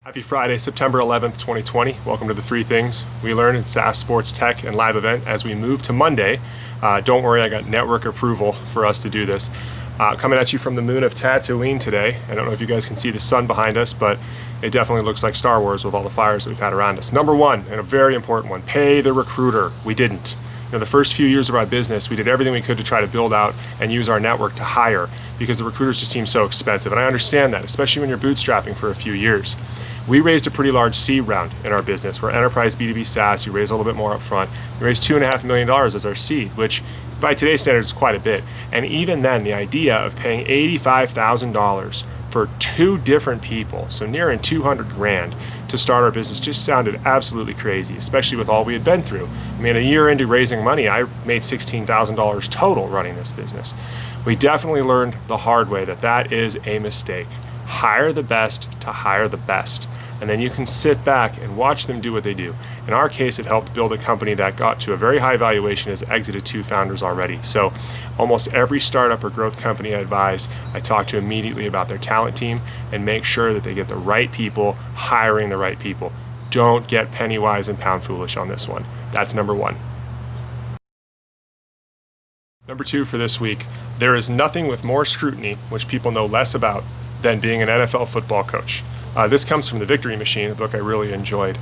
Happy Friday, September 11th, 2020. Welcome to the Three Things We Learn in SaaS, Sports, Tech, and Live event as we move to Monday. Don't worry, I got network approval for us to do this. Coming at you from the moon of Tatooine today. I don't know if you guys can see the sun behind us, but it definitely looks like Star Wars with all the fires that we've had around us. Number one, and a very important one, pay the recruiter. We didn't. The first few years of our business, we did everything we could to try to build out and use our network to hire because the recruiters just seem so expensive. And I understand that, especially when you're bootstrapping for a few years. We raised a pretty large seed round in our business. We're enterprise B2B SaaS. You raise a little bit more up front. We raised $2.5 million as our seed, which by today's standards is quite a bit. And even then, the idea of paying $85,000 for two different people, so nearing 200 grand to start our business just sounded absolutely crazy, especially with all we had been through. I mean, a year into raising money, I made $16,000 total running this business. We definitely learned the hard way that that is a mistake. Hire the best to hire the best. And then you can sit back and watch them do what they do. In our case, it helped build a company that got to a very high valuation, has exited 2 founders already. So almost every startup or growth company I advise, I talk to immediately about their talent team and make sure that they get the right people, hiring the right people. Don't get penny wise and pound foolish on this one. That's number one. Number two for this week, there is nothing with more scrutiny, which people know less about, than being an NFL football coach. This comes from The Victory Machine, a book I really enjoyed.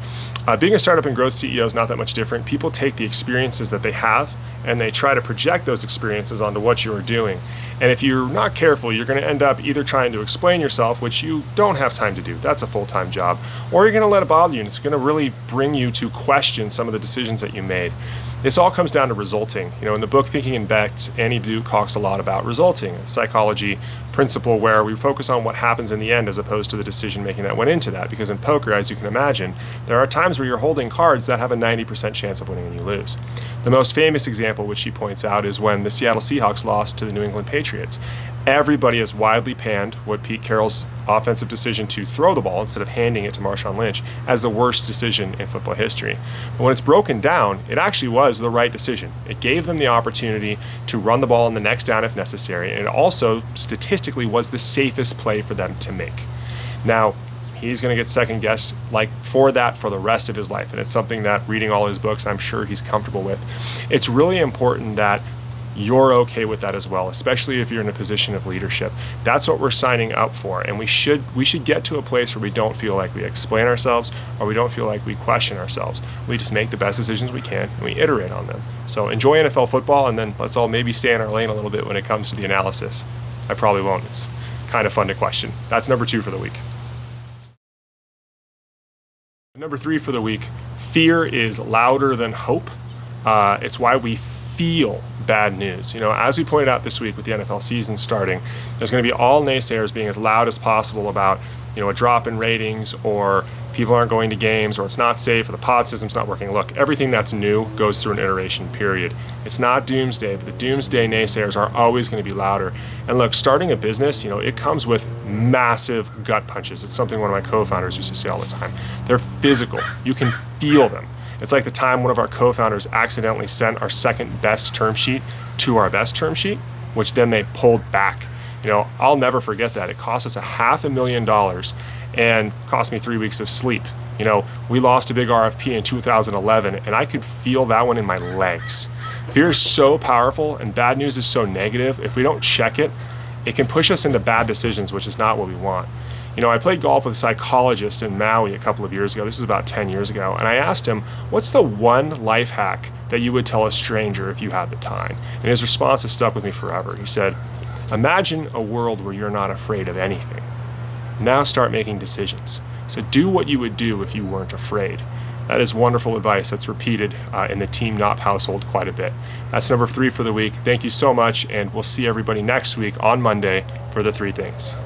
Being a startup and growth CEO is not that much different. People take the experiences that they have and they try to project those experiences onto what you are doing. And if you're not careful, you're going to end up either trying to explain yourself, which you don't have time to do. That's a full-time job. Or you're going to let it bother you, and it's going to really bring you to question some of the decisions that you made. This all comes down to resulting. In the book Thinking in Bets, Annie Duke talks a lot about resulting, a psychology principle where we focus on what happens in the end as opposed to the decision making that went into that. Because in poker, as you can imagine, there are times where you're holding cards that have a 90% chance of winning and you lose. The most famous example, which she points out, is when the Seattle Seahawks lost to the New England Patriots. Everybody has widely panned what Pete Carroll's offensive decision to throw the ball instead of handing it to Marshawn Lynch as the worst decision in football history. But when it's broken down, it actually was the right decision. It gave them the opportunity to run the ball on the next down if necessary, and it also statistically was the safest play for them to make. Now, he's going to get second guessed for the rest of his life, and it's something that reading all his books, I'm sure he's comfortable with. It's really important that you're okay with that as well, especially if you're in a position of leadership. That's what we're signing up for, and we should get to a place where we don't feel like we explain ourselves or we don't feel like we question ourselves. We just make the best decisions we can and we iterate on them. So enjoy NFL football, and then let's all maybe stay in our lane a little bit when it comes to the analysis. I probably won't. It's kind of fun to question. That's number two for the week. Number three for the week, fear is louder than hope. It's why we feel bad news. As we pointed out this week with the NFL season starting, there's going to be all naysayers being as loud as possible about, a drop in ratings, or people aren't going to games, or it's not safe, or the pod system's not working. Look, everything that's new goes through an iteration period. It's not doomsday, but the doomsday naysayers are always going to be louder. And look, starting a business, it comes with massive gut punches. It's something one of my co-founders used to say all the time. They're physical. You can feel them. It's like the time one of our co-founders accidentally sent our second best term sheet to our best term sheet, which then they pulled back. I'll never forget that. It cost us $500,000 and cost me 3 weeks of sleep. We lost a big RFP in 2011, and I could feel that one in my legs. Fear is so powerful, and bad news is so negative. If we don't check it, it can push us into bad decisions, which is not what we want. I played golf with a psychologist in Maui a couple of years ago. This is about 10 years ago. And I asked him, what's the one life hack that you would tell a stranger if you had the time? And his response has stuck with me forever. He said, imagine a world where you're not afraid of anything. Now start making decisions. So do what you would do if you weren't afraid. That is wonderful advice that's repeated in the Team Knop household quite a bit. That's number three for the week. Thank you so much, and we'll see everybody next week on Monday for the Three Things.